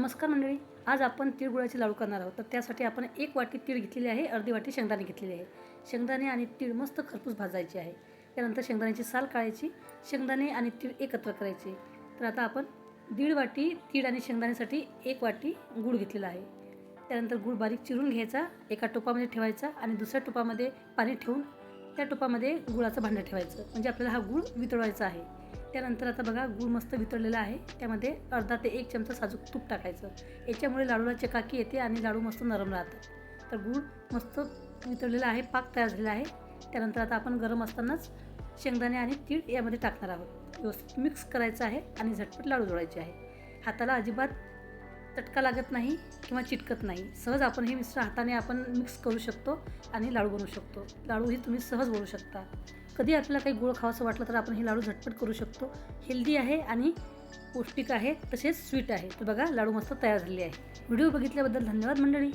नमस्कार मंडळी, आज आपण तिळगुळाचे लाडू करणार आहोत. तर त्यासाठी आपण 1 वाटी तीळ घेतलेली आहे, अर्धी वाटी शेंगदाणे घेतलेले आहे. शेंगदाणे आणि तीळ मस्त खरपूस भाजायचे आहे. त्यानंतर शेंगदाण्याची साल काढायची, शेंगदाणे आणि तीळ एकत्र करायचे. तर आता आपण 1.5 वाटी तीळ आणि शेंगदाण्यासाठी 1 वाटी गूळ घेतलेला आहे. त्यानंतर गूळ बारीक चिरून घ्यायचा, एका टोपामध्ये ठेवायचा आणि दुसऱ्या टोपामध्ये पाणी ठेवून त्या टोपामध्ये गुळाचं भांडं ठेवायचं, म्हणजे आपल्याला हा गूळ वितळवायचा आहे. त्यानंतर आता बघा गूळ मस्त वितळलेला आहे. त्यामध्ये अर्धा ते 1 चमचा साजूक तूप टाकायचं. याच्यामुळे लाडूला चकाकी येते आणि लाडू मस्त नरम राहतात. तर गूळ मस्त वितळलेला आहे, पाक तयार झालेला आहे. त्यानंतर आता आपण गरम असतानाच शेंगदाणे आणि तीळ यामध्ये टाकणार आहोत. व्यवस्थित मिक्स करायचं आहे आणि झटपट लाडू जोडायचे आहे. हाताला अजिबात चटका लागत नाही किंवा चिटकत नाही. सहज आपण हे मिश्रण हाताने आपण मिक्स करू शकतो आणि लाडू बनवू शकतो. लाडू हे तुम्ही सहज बनवू शकता. कधी आपल्याला काही गोड खावंसं वाटलं तर आपण हे लाडू झटपट करू शकतो. हेल्दी आहे आणि पौष्टिक आहे, तसेच स्वीट आहे. तर बघा लाडू मस्त तयार झाले आहे. व्हिडिओ बघितल्याबद्दल धन्यवाद मंडळी.